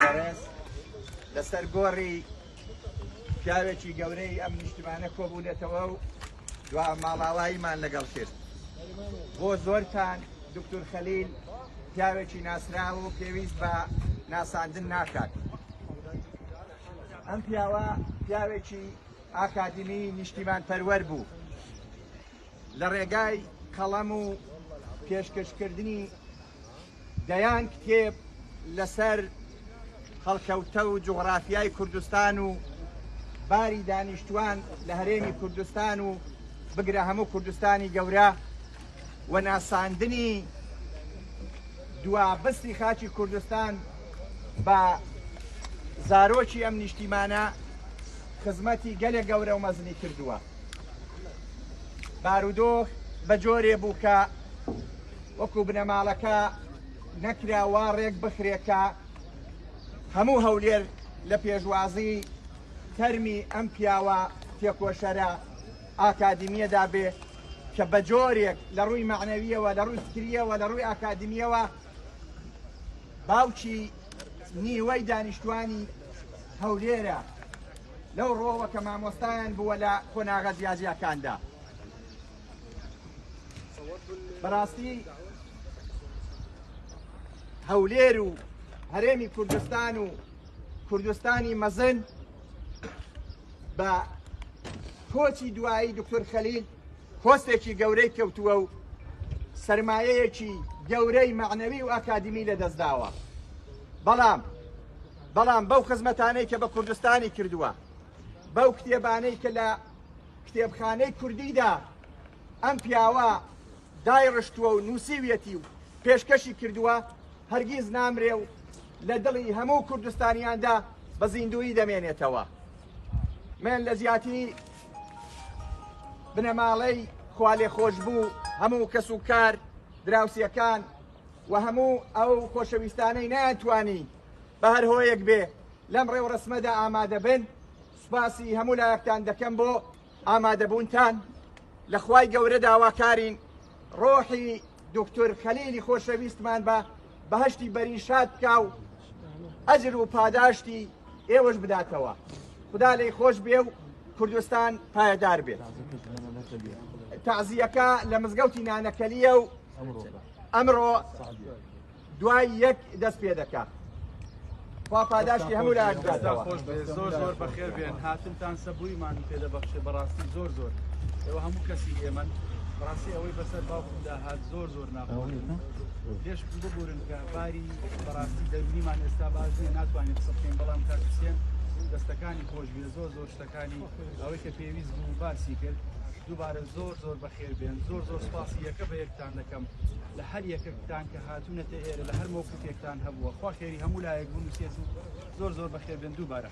بەڕێز لەسەر گۆڕی پیاوێکی گەورەی ئەم نیشتمانە کۆبوونێتەوە و دوا ماڵاواییمان لەگەڵ کرد. بۆ زۆرتان دکتۆر خەلیل پیاوێکی ناسراوە و پێویست بە ناساندن ناکات. ئەم پیاوە پیاوێکی ئاکادمی نیشتیمان پەروەر بوو. لە ڕێگای قەڵەم و پێشکەشکردنی دەیان کتێب لەسەر خەڵکەوتە و جوغرافیای کوردستان و باری دانیشتوان لە هەرێمی کوردستان و بگرە هەموو کوردستانی گەورە و ناساندنی دوابستی خاچی کوردستان بە زارۆکی ئەم نیشتیمانە خزمەتی گەلێک گەورە و مەزنی کردووە. بارودۆخ بە جۆرێ بوو کە وەکو بنەماڵەکە نەکراوە ڕێک بخرێکە هەموو هەولێر لە پێشوازی تەرمی ئەم پیاوە تێکۆشەرە ئاکادمیەدا بێ کە بە جۆرێک لە ڕووی معنەویەوە لە ڕووی فکریەوە لە ڕووی ئاکادمیەوە باوکی نیوەی دانیشتوانی هەولێرە لەو ڕۆوە کە مامۆستایان بووە لە خۆناغە جیاجیەکاندا. بەڕاستی هەولێر و هەرێمی کوردستان و کوردستانی مەزن بە کۆچی دوایی دکتۆر خەلیل پۆستێکی گەورەی کەوتووە و سەرمایەیەکی گەورەی معنەوی و ئاکادمی لەدەستداوە. بەڵام بەو خزمەتانەی کە بە کوردستانی کردووە، بەو کتێبانەی کە لە کتێبخانەی کوردیدا ئەم پیاوە دایڕشتووە و نووسیویەتی و پێشکەشی کردووە، هەرگیز نامرێ و لە دڵی هەموو کوردستانیاندا بە زیندوی دەمێنێتەوە. من لە زیاتی بنەماڵەی خوا لێ خۆش بوو هەموو کەس و کار دراوسیەکان و هەموو ئەو خۆشەویستانەی ناتوانی بە هەر هۆیەک بێ لەم ڕێوڕسمەدا ئامادە بن. سوپاسی هەموو لایەکتان دەکەم بۆ ئامادەبوونتان. لە خوای گەورە داواکارین ڕۆحی دکتۆر خەلیلی خۆشەویستمان بە بەهەشتی بەریشاد بکا و ئەجر و پاداشتی ئێوەش بداتەوە. خدا لێی خۆش بێ و کوردستان پایەدار بێت. تەعزیەکە لە مزگەوتی نانەکەلیە و ئەمڕۆ دوای یەک دەست پێ دەکات. خوا پاداشتی هەموو لایەک بداتەوە. زۆر بەخێر بێن. هاتنتان سەبوویمان پێدەبەخشێ بەڕاستی زۆر ئێوە هەموو کەسی ئێمەن بەڕاستی ئەوەی بەسەر باوکمدا هات زۆر ناخۆش. پێش ببورن کە باری بەڕاستی دەرونیمان ئێستا باش نییە ناتوانێت قسە بکەین، بەڵام کاتوسێن دەستەکانی خۆش بێ زۆر شتەکانی ئەوەی کە پێویست بوو باسی کرد. دووبارە زۆر بەخێر بێن. زۆر سپاسی یەکە بە یەکتان دەکەم لە هەر یەکەکتان کە هاتوونەتە ئێرە لە هەر مۆقفێکتان هەبووە. خوا خێری هەموو لایەک بوون و سێت و زۆر بەخێر بێن دووبارە.